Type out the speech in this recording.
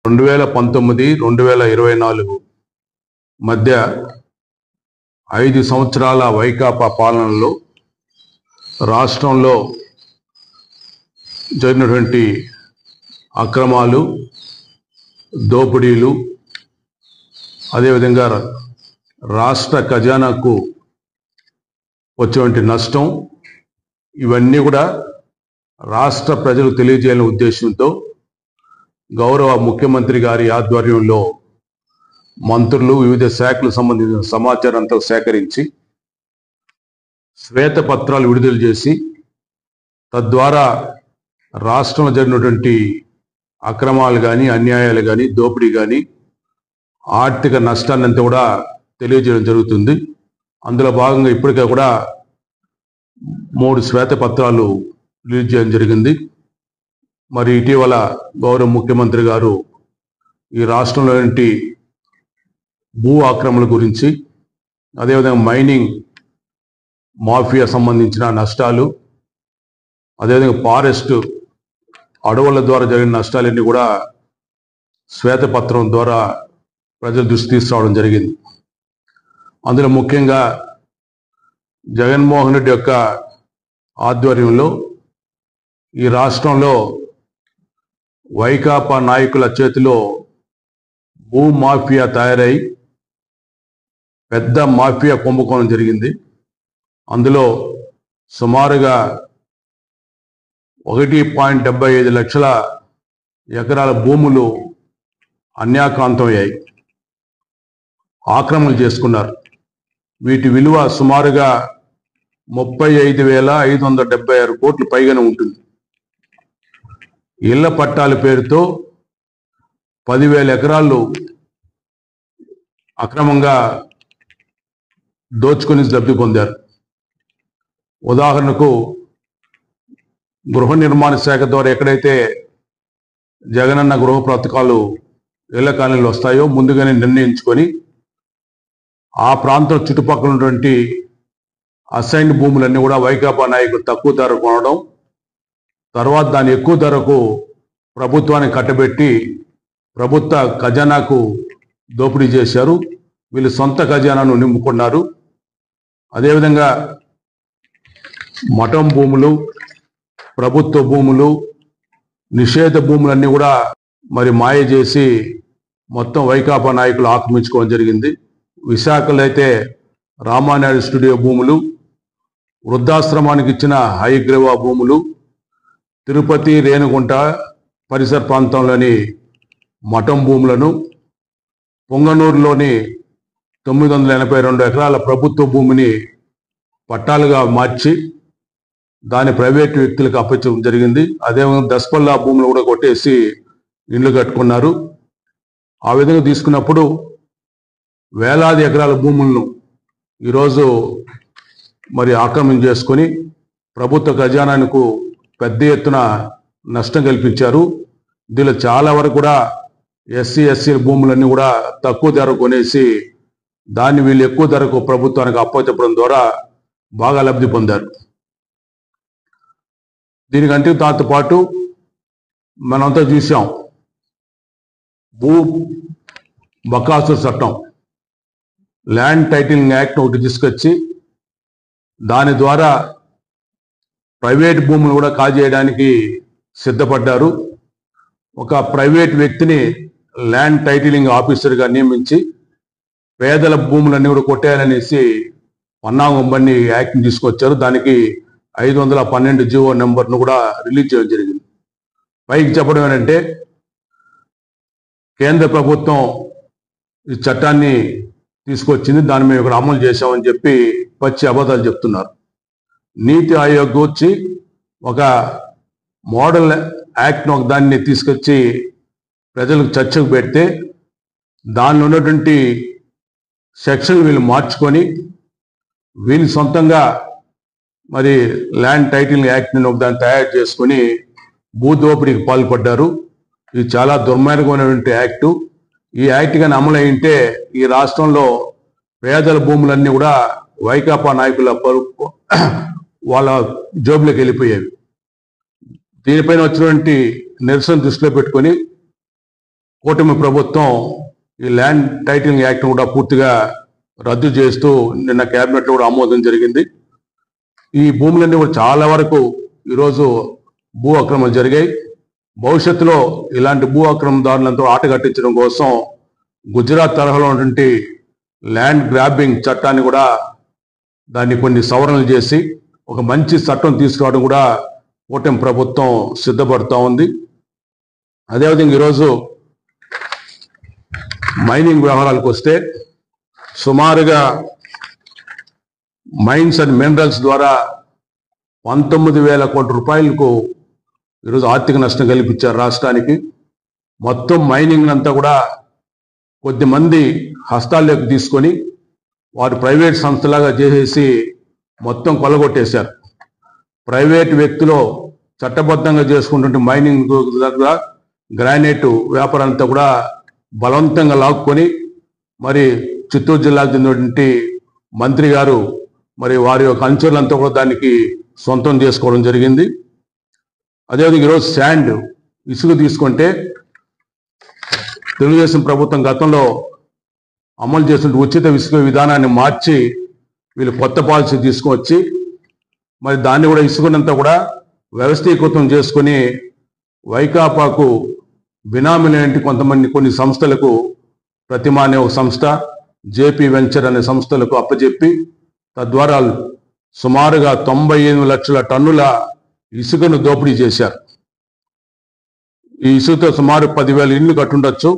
2019-2024 మధ్య 5 సంవత్సరాల వైకాపా పాలనలో రాష్ట్రంలో జరిగినటువంటి అక్రమాలు, దోపిడీలు, అదేవిధంగా రాష్ట్ర ఖజానాకు వచ్చేటువంటి నష్టం, ఇవన్నీ కూడా రాష్ట్ర ప్రజలకు తెలియజేయాలనే ఉద్దేశంతో గౌరవ ముఖ్యమంత్రి గారి ఆధ్వర్యంలో మంత్రులు వివిధ శాఖలకు సంబంధించిన సమాచారం అంతా సేకరించి శ్వేతపత్రాలు విడుదల చేసి తద్వారా రాష్ట్రంలో జరిగినటువంటి అక్రమాలు కానీ, అన్యాయాలు కానీ, దోపిడీ కానీ, ఆర్థిక నష్టాన్ని అంతా కూడా తెలియజేయడం జరుగుతుంది. అందులో భాగంగా ఇప్పటికే కూడా 3 శ్వేతపత్రాలు రిలీజ్ చేయడం జరిగింది. మరి ఇటీవల గౌరవ ముఖ్యమంత్రి గారు ఈ రాష్ట్రంలోని భూ ఆక్రమణల గురించి, అదేవిధంగా మైనింగ్ మాఫియా సంబంధించిన నష్టాలు, అదేవిధంగా ఫారెస్ట్ అడవుల ద్వారా జరిగిన నష్టాలన్నీ కూడా శ్వేతపత్రం ద్వారా ప్రజల దృష్టి తీసుకురావడం జరిగింది. అందులో ముఖ్యంగా జగన్మోహన్ రెడ్డి యొక్క ఆధ్వర్యంలో ఈ రాష్ట్రంలో వైకాపా నాయకుల చేతిలో భూ మాఫియా తయారై పెద్ద మాఫియా కుంభకోణం జరిగింది. అందులో సుమారుగా 1.75 లక్షల ఎకరాల భూములు అన్యాక్రాంతమయ్యాయి, ఆక్రమణలు చేసుకున్నారు. వీటి విలువ సుమారుగా 35,576 కోట్లు పైగానే ఉంటుంది. ఇళ్ల పట్టాల పేరుతో 10,000 ఎకరాలు అక్రమంగా దోచుకొని లబ్ధి పొందారు. ఉదాహరణకు గృహ నిర్మాణ శాఖ ద్వారా ఎక్కడైతే జగనన్న గృహ పథకాలు ఇళ్ల కాలనీలు వస్తాయో ముందుగానే నిర్ణయించుకొని ఆ ప్రాంతం చుట్టుపక్కల ఉన్నటువంటి అసైన్డ్ భూములన్నీ కూడా వైకాపా నాయకులు తక్కువ ధర కొనడం, తర్వాత దాన్ని ఎక్కువ ధరకు ప్రభుత్వానికి కట్టబెట్టి ప్రభుత్వ ఖజానాకు దోపిడీ చేశారు. వీళ్ళు సొంత ఖజానాను నింపుకున్నారు. అదేవిధంగా మఠం భూములు, ప్రభుత్వ భూములు, నిషేధ భూములన్నీ కూడా మరి మాయ చేసి మొత్తం వైకాపా నాయకులు ఆక్రమించుకోవడం జరిగింది. విశాఖలో అయితే రామానాయుడు స్టూడియో భూములు, వృద్ధాశ్రమానికి ఇచ్చిన హైగ్రీవా భూములు, తిరుపతి, రేణుగుంట పరిసర ప్రాంతంలోని మఠం భూములను, పొంగనూరులోని 982 ఎకరాల ప్రభుత్వ భూమిని పట్టాలుగా మార్చి దాని ప్రైవేటు వ్యక్తులకు అప్పగించడం జరిగింది. అదేవిధంగా దస్పల్లా భూములు కూడా కొట్టేసి ఇండ్లు కట్టుకున్నారు. ఆ విధంగా తీసుకున్నప్పుడు వేలాది ఎకరాల భూములను ఈరోజు మరి ఆక్రమణ చేసుకొని ప్రభుత్వ ఖజానాకు పెద్ద ఎత్తున నష్టం కల్పించారు. దీనిలో చాలా వరకు కూడా ఎస్సీ భూములన్నీ కూడా తక్కువ ధర కొనేసి దాన్ని వీళ్ళు ఎక్కువ ధరకు ప్రభుత్వానికి అప్పచెప్పడం ద్వారా బాగా లబ్ధి పొందారు. దీనికంటే దాంతో పాటు మనంతా చూసాం, భూ బకాసుల చట్టం, ల్యాండ్ టైటిలింగ్ యాక్ట్ ఒకటి తీసుకొచ్చి దాని ద్వారా ప్రైవేట్ భూములు కూడా కాజేయడానికి సిద్ధపడ్డారు. ఒక ప్రైవేట్ వ్యక్తిని ల్యాండ్ టైటిలింగ్ ఆఫీసర్గా నియమించి పేదల భూములన్నీ కూడా కొట్టేయాలనేసి పన్నాగంబన్ని యాక్ట్ని తీసుకొచ్చారు. దానికి 512 జీవో నెంబర్ను కూడా రిలీజ్ చేయడం జరిగింది. పైకి చెప్పడం ఏంటంటే కేంద్ర ప్రభుత్వం ఈ చట్టాన్ని తీసుకొచ్చింది, దాన్ని మేము ఇక్కడ అమలు చేశామని చెప్పి పచ్చి అబద్ధాలు చెప్తున్నారు. నీతి ఆయోగ్ వచ్చి ఒక మోడల్ యాక్ట్ను ఒక దాన్ని తీసుకొచ్చి ప్రజలకు చర్చకు పెడితే దానిలో ఉన్నటువంటి సెక్షన్ వీళ్ళు మార్చుకొని వీళ్ళు సొంతంగా మరి ల్యాండ్ టైటిలింగ్ యాక్ట్ని ఒక దాన్ని తయారు చేసుకొని భూదోపిడీకి పాల్పడ్డారు. ఇది చాలా దుర్మార్గమైనటువంటి యాక్టు. ఈ యాక్ట్ కానీ అమలు అయింటే ఈ రాష్ట్రంలో పేదల భూములన్నీ కూడా వైకాపా నాయకుల వాళ్ళ జోబులోకి వెళ్ళిపోయేవి. దీనిపైన వచ్చినటువంటి నిరసన దృష్టిలో పెట్టుకొని కూటమి ప్రభుత్వం ఈ ల్యాండ్ టైటిలింగ్ యాక్ట్ కూడా పూర్తిగా రద్దు చేస్తూ నిన్న కేబినెట్లో కూడా ఆమోదం జరిగింది. ఈ భూములన్నీ కూడా చాలా వరకు ఈరోజు భూ అక్రమాలు జరిగాయి. భవిష్యత్తులో ఇలాంటి భూ అక్రమదారులతో ఆట కట్టించడం కోసం గుజరాత్ తరహాలో ఉన్నటువంటి ల్యాండ్ గ్రాబింగ్ చట్టాన్ని కూడా దాన్ని కొన్ని సవరణలు చేసి ఒక మంచి చట్టం తీసుకురావడం కూడా కూటమి ప్రభుత్వం సిద్ధపడుతూ ఉంది. అదేవిధంగా ఈరోజు మైనింగ్ వ్యవహారాలకు వస్తే సుమారుగా మైన్స్ అండ్ మినరల్స్ ద్వారా 19,000 కోట్ల రూపాయలకు ఈరోజు ఆర్థిక నష్టం కల్పించారు రాష్ట్రానికి. మొత్తం మైనింగ్ అంతా కూడా కొద్దిమంది హస్తాల్లోకి తీసుకొని వారు ప్రైవేట్ సంస్థలాగా చేసేసి మొత్తం కొల్లగొట్టేశారు. ప్రైవేట్ వ్యక్తులు చట్టబద్ధంగా చేసుకుంటుంటే మైనింగ్ దగ్గర గ్రానైట్ వ్యాపారంతా కూడా బలవంతంగా లాక్కొని మరి చిత్తూరు జిల్లాకు చెందినటువంటి మంత్రి గారు మరి వారి యొక్క అనుచరులంతా కూడా దానికి సొంతం చేసుకోవడం జరిగింది. అదేవిధంగా ఈరోజు శాండ్ ఇసుక తీసుకుంటే తెలుగుదేశం ప్రభుత్వం గతంలో అమలు చేసిన ఉచిత ఇసుక విధానాన్ని మార్చి వీళ్ళు కొత్త పాలసీ తీసుకువచ్చి మరి దాన్ని కూడా ఇసుకనంతా కూడా వ్యవస్థీకృతం చేసుకొని వైకాపాకు బినామీలేంటి కొన్ని సంస్థలకు ప్రతిమ అనే ఒక సంస్థ, జేపీ వెంచర్ అనే సంస్థలకు అప్పచెప్పి తద్వారా సుమారుగా 98 లక్షల టన్నుల ఇసుకను దోపిడీ చేశారు. ఈ ఇసుకతో సుమారు 10,000 ఇళ్ళు కట్టుండొచ్చు.